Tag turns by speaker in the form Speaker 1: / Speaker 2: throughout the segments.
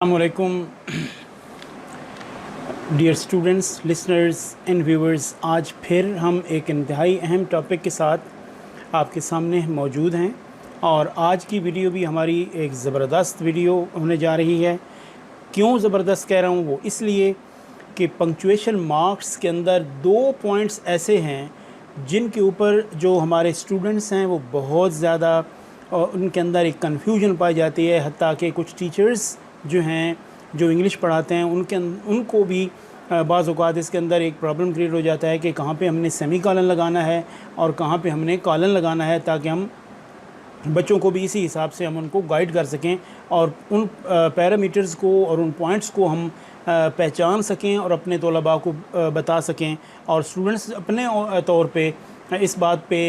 Speaker 1: Assalamualaikum dear students, listeners and viewers. आज फिर हम एक इंतहाई अहम टॉपिक के साथ आपके सामने मौजूद हैं और आज की वीडियो भी हमारी एक ज़बरदस्त वीडियो होने जा रही है। क्यों ज़बरदस्त कह रहा हूँ? वो इसलिए कि पंक्चुएशन मार्क्स के अंदर दो पॉइंट्स ऐसे हैं जिनके ऊपर जो हमारे स्टूडेंट्स हैं वो बहुत ज़्यादा उनके अंदर एक कन्फ्यूजन पाई जाती है। हत्ता कि कुछ टीचर्स जो हैं जो इंग्लिश पढ़ाते हैं उनको भी बाज़ औक़ात इसके अंदर एक प्रॉब्लम क्रिएट हो जाता है कि कहाँ पे हमने सेमी कॉलन लगाना है और कहाँ पे हमने कॉलन लगाना है, ताकि हम बच्चों को भी इसी हिसाब से हम उनको गाइड कर सकें और उन पैरामीटर्स को और उन पॉइंट्स को हम पहचान सकें और अपने तलबा को बता सकें। और स्टूडेंट्स अपने तौर पे इस बात पे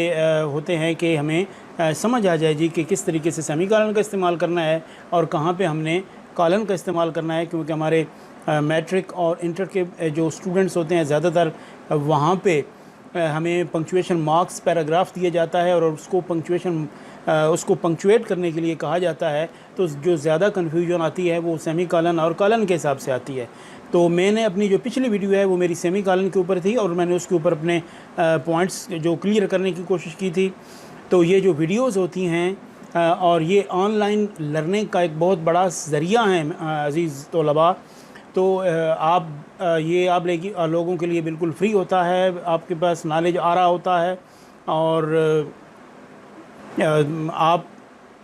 Speaker 1: होते हैं कि हमें समझ आ जाए जी कि किस तरीके से सेमी कॉलन का इस्तेमाल करना है और कहाँ पे हमने कॉलन का इस्तेमाल करना है, क्योंकि हमारे मैट्रिक और इंटर के जो स्टूडेंट्स होते हैं ज़्यादातर वहाँ पे हमें पंक्चुएशन मार्क्स पैराग्राफ दिया जाता है और उसको पंक्चुएट करने के लिए कहा जाता है। तो जो ज़्यादा कन्फ्यूजन आती है वो सेमी कॉलन और कॉलन के हिसाब से आती है। तो मैंने अपनी जो पिछली वीडियो है वो मेरी सेमी कॉलन के ऊपर थी और मैंने उसके ऊपर अपने पॉइंट्स जो क्लियर करने की कोशिश की थी। तो ये जो वीडियोज़ होती हैं और ये ऑनलाइन लर्निंग का एक बहुत बड़ा ज़रिया है अज़ीज़ तलबा। तो आप लोगों के लिए बिल्कुल फ्री होता है, आपके पास नॉलेज आ रहा होता है और आप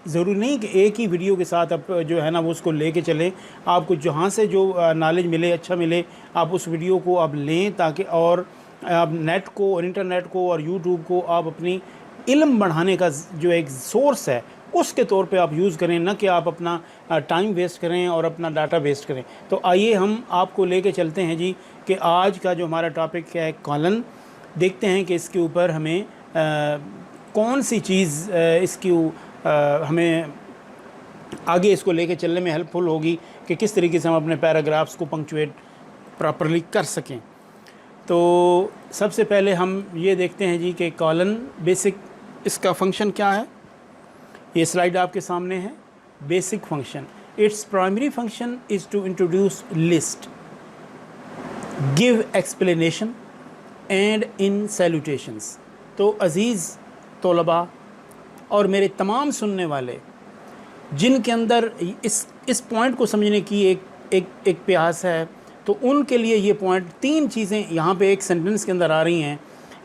Speaker 1: ज़रूरी नहीं कि एक ही वीडियो के साथ आप जो है ना वो उसको लेके चलें। आपको जहाँ से जो नॉलेज मिले, अच्छा मिले, आप उस वीडियो को आप लें, ताकि और आप नेट को और इंटरनेट को और यूट्यूब को आप अपनी इल्म बढ़ाने का जो एक सोर्स है उसके तौर पे आप यूज़ करें, न कि आप अपना टाइम वेस्ट करें और अपना डाटा वेस्ट करें। तो आइए हम आपको लेके चलते हैं जी कि आज का जो हमारा टॉपिक है कॉलन। देखते हैं कि इसके ऊपर हमें कौन सी चीज़ हमें आगे इसको लेके चलने में हेल्पफुल होगी कि किस तरीके से हम अपने पैराग्राफ्स को पंक्चुएट प्रॉपरली कर सकें। तो सबसे पहले हम ये देखते हैं जी कि कॉलन बेसिक इसका फंक्शन क्या है। ये स्लाइड आपके सामने है। Basic function, its primary function is to introduce list, give explanation and in salutations. तो अज़ीज़ तलबा और मेरे तमाम सुनने वाले जिनके अंदर इस पॉइंट को समझने की एक प्यास है, तो उनके लिए ये पॉइंट, तीन चीज़ें यहाँ पे एक सेंटेंस के अंदर आ रही हैं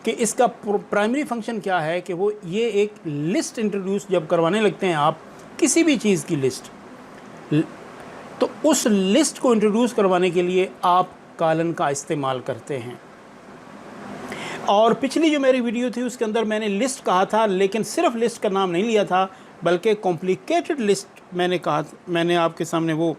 Speaker 1: कि इसका प्राइमरी फंक्शन क्या है कि वो ये एक लिस्ट इंट्रोड्यूस जब करवाने लगते हैं आप किसी भी चीज़ की लिस्ट, तो उस लिस्ट को इंट्रोड्यूस करवाने के लिए आप कॉलन का इस्तेमाल करते हैं। और पिछली जो मेरी वीडियो थी उसके अंदर मैंने लिस्ट कहा था, लेकिन सिर्फ लिस्ट का नाम नहीं लिया था, बल्कि कॉम्प्लिकेटेड लिस्ट मैंने आपके सामने वो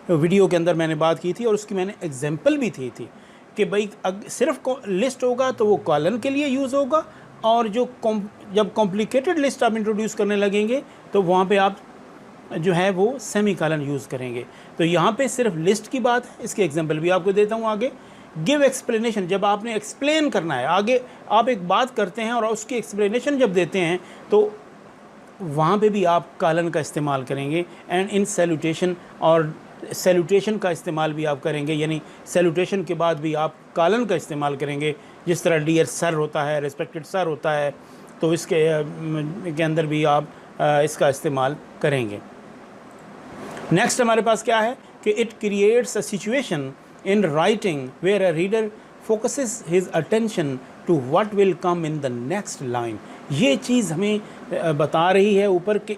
Speaker 1: वीडियो के अंदर मैंने बात की थी और उसकी मैंने एग्जाम्पल भी थी कि भाई सिर्फ लिस्ट होगा तो वो कॉलन के लिए यूज़ होगा, और जब कॉम्प्लिकेटेड लिस्ट आप इंट्रोड्यूस करने लगेंगे तो वहाँ पे आप जो है वो सेमी कॉलन यूज़ करेंगे। तो यहाँ पे सिर्फ लिस्ट की बात है, इसके एग्जांपल भी आपको देता हूँ आगे। गिव एक्सप्लेनेशन, जब आपने एक्सप्लेन करना है, आगे आप एक बात करते हैं और उसकी एक्सप्लेनेशन जब देते हैं तो वहाँ पे भी आप कॉलन का इस्तेमाल करेंगे। एंड इन सैल्यूटेशन, और सैल्यूटेशन का इस्तेमाल भी आप करेंगे, यानी सैल्यूटेशन के बाद भी आप कॉलन का इस्तेमाल करेंगे। जिस तरह डियर सर होता है, रिस्पेक्टेड सर होता है, तो इसके अंदर भी आप इसका इस्तेमाल करेंगे। नेक्स्ट हमारे पास क्या है कि it creates a situation in writing where a reader focuses his attention to what will come in the next line. ये चीज़ हमें बता रही है ऊपर कि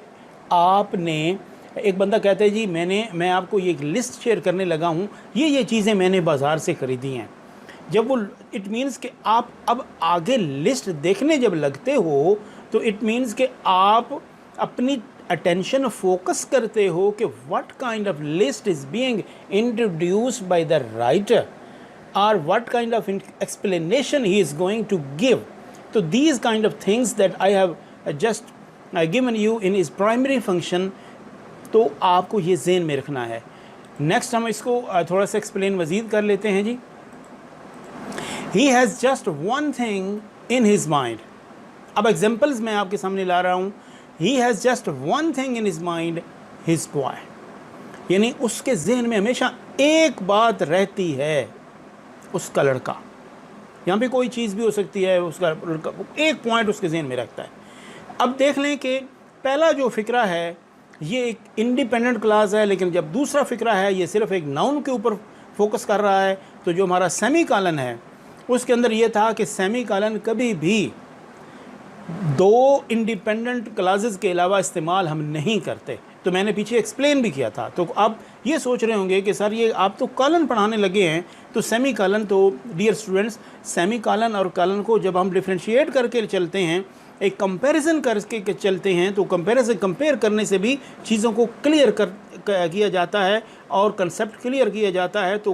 Speaker 1: आपने, एक बंदा कहता है जी मैं आपको ये एक लिस्ट शेयर करने लगा हूँ, ये चीज़ें मैंने बाज़ार से ख़रीदी हैं। जब वो इट मीन्स कि आप अब आगे लिस्ट देखने जब लगते हो तो इट मीन्स कि आप अपनी अटेंशन फोकस करते हो कि what kind of list is being introduced by the writer और what kind of explanation he is going to give. तो these kind of things that I have just given you in is primary function, तो आपको ये ज़हन में रखना है। Next हम इसको थोड़ा सा एक्सप्लेन मज़ीद कर लेते हैं जी। He has just one thing in his mind. अब एग्जांपल्स मैं आपके सामने ला रहा हूँ। He has just one thing in his mind, his boy. यानी उसके जहन में हमेशा एक बात रहती है, उसका लड़का, यहाँ पे कोई चीज़ भी हो सकती है, उसका लड़का एक पॉइंट उसके जहन में रखता है। अब देख लें कि पहला जो फ़िक्रा है ये एक इंडिपेंडेंट क्लास है, लेकिन जब दूसरा फ़िक्रा है ये सिर्फ एक नाउन के ऊपर फोकस कर रहा है। तो जो हमारा सेमी कॉलन है उसके अंदर ये था कि सेमी कॉलन कभी भी दो इंडिपेंडेंट क्लासेस के अलावा इस्तेमाल हम नहीं करते। तो मैंने पीछे एक्सप्लेन भी किया था। तो आप ये सोच रहे होंगे कि सर ये आप तो कॉलन पढ़ाने लगे हैं, तो सेमी कॉलन, तो डियर स्टूडेंट्स, सेमी कॉलन और कॉलन को जब हम डिफ्रेंशिएट करके चलते हैं, एक कंपैरिजन करके चलते हैं, तो कंपेयर करने से भी चीज़ों को क्लियर किया जाता है और कंसेप्ट क्लियर किया जाता है। तो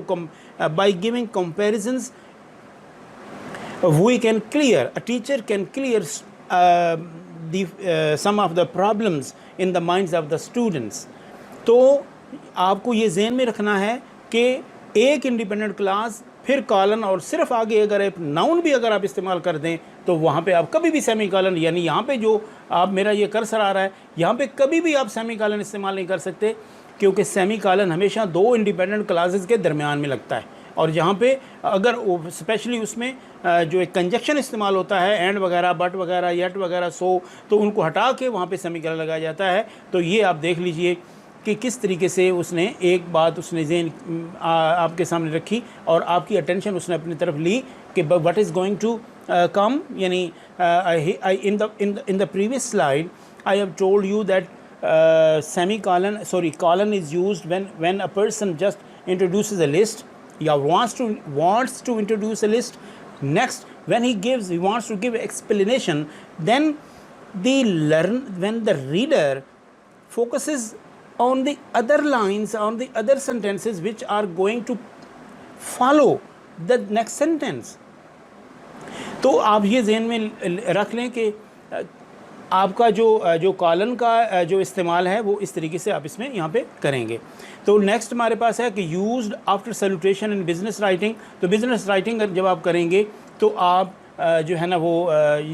Speaker 1: by giving comparisons we can clear, a teacher can clear some of the problems in the minds of the students। तो आपको ये ज़हन में रखना है कि एक इंडिपेंडेंट क्लास, फिर कॉलन, और सिर्फ आगे अगर एक नाउन भी अगर आप इस्तेमाल कर दें तो वहाँ पे आप कभी भी सेमी कॉलन, यानी यहाँ पे जो आप मेरा ये कर्सर आ रहा है यहाँ पे कभी भी आप सेमी कॉलन इस्तेमाल नहीं कर सकते, क्योंकि सेमी कॉलन हमेशा दो इंडिपेंडेंट क्लासेस के दरमियान में लगता है। और जहाँ पे अगर स्पेशली उसमें जो एक कंजक्शन इस्तेमाल होता है, एंड वगैरह, बट वगैरह, येट वगैरह, सो, तो उनको हटा के वहाँ पे सेमीकॉलन लगाया जाता है। तो ये आप देख लीजिए कि किस तरीके से उसने एक बात उसने ज़हन आपके सामने रखी और आपकी अटेंशन उसने अपनी तरफ ली कि what is going to come. यानी in the previous slide I have told you that colon is used when a person just introduces a list, या wants to introduce a list. Next, when he wants to give explanation, then when the reader focuses on the other lines, on the other sentences which are going to follow the next sentence। तो आप ये ज़हन में रख लें कि आपका जो कॉलन का जो इस्तेमाल है वो इस तरीके से आप इसमें यहाँ पे करेंगे। तो नेक्स्ट हमारे पास है कि यूज्ड आफ्टर सैल्यूटेशन इन बिज़नेस राइटिंग। तो बिज़नेस राइटिंग जब आप करेंगे तो आप जो है ना वो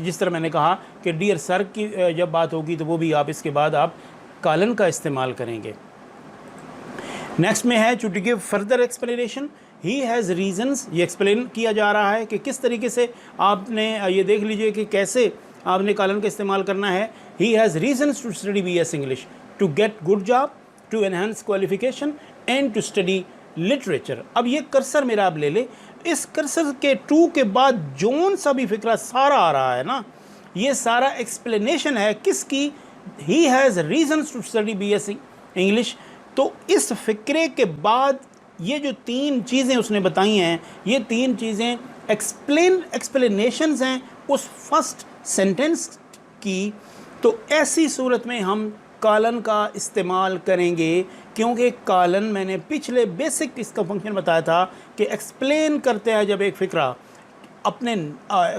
Speaker 1: जिस तरह मैंने कहा कि डियर सर की जब बात होगी तो वो भी आप इसके बाद आप कॉलन का इस्तेमाल करेंगे। नेक्स्ट में है to give further explanation, he has reasons. ये एक्सप्लेन किया जा रहा है कि किस तरीके से आपने ये देख लीजिए कि कैसे आपने कॉलन का इस्तेमाल करना है। He has reasons to study BS English, to get good job, to enhance qualification and to study literature. अब ये कर्सर मेरा आप ले ले, इस कर्सर के टू के बाद जोन सा भी फिक्रा सारा आ रहा है ना, ये सारा एक्सप्लेनेशन है किसकी, he has reasons to study BS English. तो इस फिक्रे के बाद ये जो तीन चीज़ें उसने बताई हैं, ये तीन चीज़ें एक्सप्लेनेशंस हैं उस फर्स्ट सेंटेंस की। तो ऐसी सूरत में हम कॉलन का इस्तेमाल करेंगे, क्योंकि कॉलन मैंने पिछले बेसिक इसका फंक्शन बताया था कि एक्सप्लेन करते हैं जब एक फ़िक्रा अपने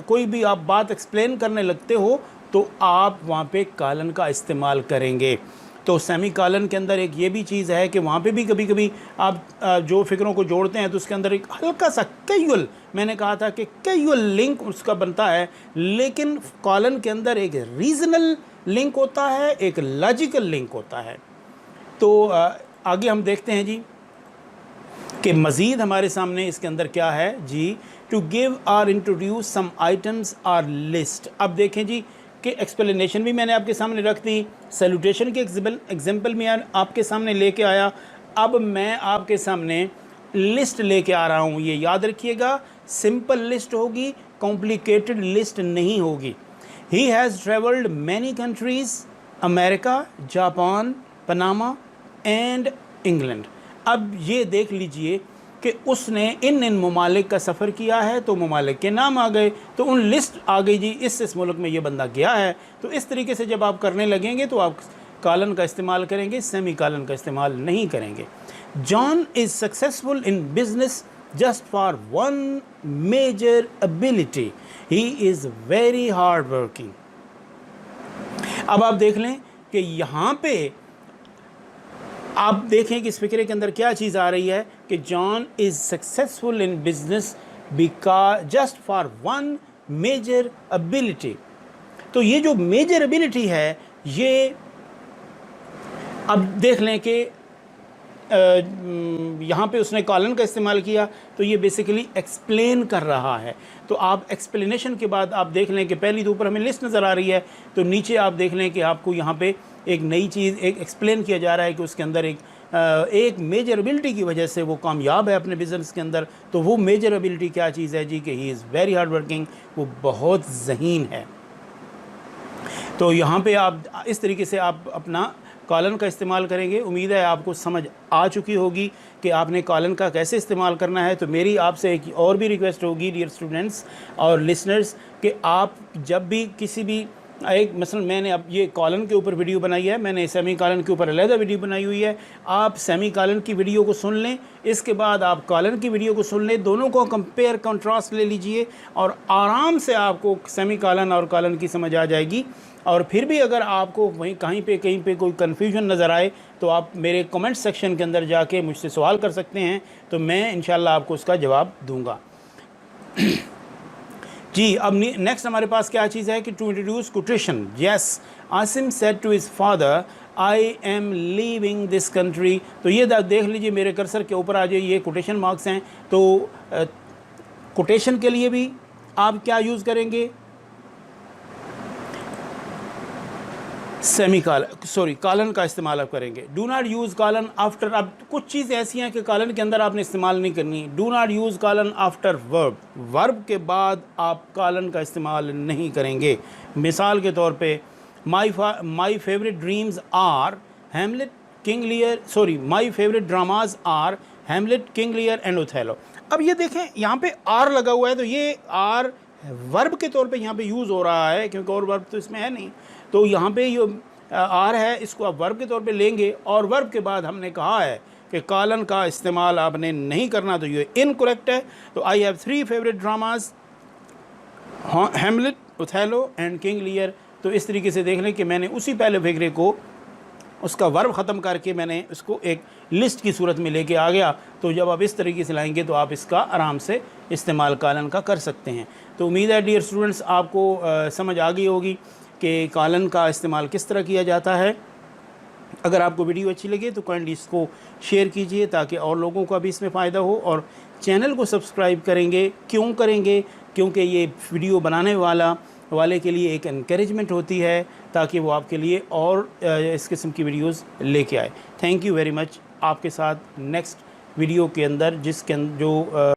Speaker 1: कोई भी आप बात एक्सप्लेन करने लगते हो तो आप वहाँ पे कॉलन का इस्तेमाल करेंगे। तो सेमी कॉलन के अंदर एक ये भी चीज़ है कि वहाँ पे भी कभी कभी आप जो फ़िक्रों को जोड़ते हैं तो उसके अंदर एक हल्का सा कैजुअल, मैंने कहा था कि कैजुअल लिंक उसका बनता है, लेकिन कॉलन के अंदर एक रीजनल लिंक होता है, एक लॉजिकल लिंक होता है। तो आगे हम देखते हैं जी कि मज़ीद हमारे सामने इसके अंदर क्या है जी, टू गिव और introduce some items are list. अब देखें जी कि एक्सप्लेनेशन भी मैंने आपके सामने रख दी, सैल्यूटेशन के एग्जाम्पल में आपके सामने लेके आया। अब मैं आपके सामने लिस्ट लेके आ रहा हूँ, ये याद रखिएगा, सिंपल लिस्ट होगी, कॉम्प्लिकेटेड लिस्ट नहीं होगी। He has travelled many countries, America, Japan, Panama and England. अब ये देख लीजिए कि उसने इन ममालिक का सफ़र किया है, तो ममालिक के नाम आ गए, तो उन लिस्ट आ गई जी, इस मुल्क में ये बंदा गया है। तो इस तरीके से जब आप करने लगेंगे तो आप कॉलन का इस्तेमाल करेंगे, सेमी कॉलन का इस्तेमाल नहीं करेंगे। John is successful in business just for one major ability, he is very hard working. अब आप देख लें कि यहाँ पे आप देखें कि इस फिक्रे के अंदर क्या चीज़ आ रही है कि John is successful in business because just for one major ability. तो ये जो मेजर एबिलिटी है, ये अब देख लें कि यहाँ पे उसने कॉलन का इस्तेमाल किया, तो ये बेसिकली एक्सप्लेन कर रहा है। तो आप एक्सप्लेनेशन के बाद आप देख लें कि पहली तो ऊपर हमें लिस्ट नज़र आ रही है, तो नीचे आप देख लें कि आपको यहाँ पे एक नई चीज़ एक एक्सप्लेन किया जा रहा है कि उसके अंदर एक मेजर एबिलिटी की वजह से वो कामयाब है अपने बिज़नेस के अंदर। तो वो मेजर एबिलिटी क्या चीज़ है जी, कि ही इज़ वेरी हार्ड वर्किंग, वो बहुत ज़हीन है। तो यहाँ पे आप इस तरीके से आप अपना कॉलन का इस्तेमाल करेंगे। उम्मीद है आपको समझ आ चुकी होगी कि आपने कॉलन का कैसे इस्तेमाल करना है। तो मेरी आपसे एक और भी रिक्वेस्ट होगी डियर स्टूडेंट्स और लिसनर्स, कि आप जब भी किसी भी एक मसलन मैंने अब ये कॉलन के ऊपर वीडियो बनाई है, मैंने सेमी कॉलन के ऊपर अलग वीडियो बनाई हुई है। आप सेमी कॉलन की वीडियो को सुन लें, इसके बाद आप कॉलन की वीडियो को सुन लें, दोनों को कंपेयर कंट्रास्ट ले लीजिए और आराम से आपको सेमी कॉलन और कॉलन की समझ आ जाएगी। और फिर भी अगर आपको वहीं कहीं पे कोई कन्फ्यूजन नज़र आए तो आप मेरे कमेंट सेक्शन के अंदर जाके मुझसे सवाल कर सकते हैं, तो मैं इंशाल्लाह आपको उसका जवाब दूंगा। जी, अब नेक्स्ट हमारे पास क्या चीज़ है कि to introduce quotation. Yes, Asim said to his father I am leaving this country. तो ये देख लीजिए मेरे कर्सर के ऊपर आ जाइए, ये कोटेशन मार्क्स हैं। तो कोटेशन के लिए भी आप क्या यूज़ करेंगे, कॉलन का इस्तेमाल आप करेंगे। Do not use colon after, अब कुछ चीज़ ऐसी हैं कि कॉलन के अंदर आपने इस्तेमाल नहीं करनी। Do not use colon after verb, verb के बाद आप कॉलन का इस्तेमाल नहीं करेंगे। मिसाल के तौर पे my favourite dreams are Hamlet, King Lear, my favourite dramas are Hamlet, King Lear and Othello. अब ये देखें यहाँ पे आर लगा हुआ है, तो ये आर वर्ब के तौर पे यहाँ पे यूज़ हो रहा है, क्योंकि और वर्ब तो इसमें है नहीं। तो यहाँ पे ये आर है, इसको आप वर्ब के तौर पे लेंगे और वर्ब के बाद हमने कहा है कि कॉलन का इस्तेमाल आपने नहीं करना, तो ये इनकरेक्ट है। तो I have 3 favourite dramas, Hamlet, Othello and King Lear. तो इस तरीके से देख लें कि मैंने उसी पहले फिक्रे को उसका वर्ब ख़त्म करके मैंने इसको एक लिस्ट की सूरत में लेके आ गया। तो जब आप इस तरीके से लाएंगे तो आप इसका आराम से इस्तेमाल कॉलन का कर सकते हैं। तो उम्मीद है डियर स्टूडेंट्स आपको समझ आ गई होगी कि कॉलन का इस्तेमाल किस तरह किया जाता है। अगर आपको वीडियो अच्छी लगे तो काइंडली इसको शेयर कीजिए ताकि और लोगों का भी इसमें फ़ायदा हो, और चैनल को सब्सक्राइब करेंगे। क्यों करेंगे? क्योंकि ये वीडियो बनाने वाले के लिए एक एनकरेजमेंट होती है ताकि वो आपके लिए और इस किस्म की वीडियोस लेके आए। Thank you very much. आपके साथ नेक्स्ट वीडियो के अंदर जो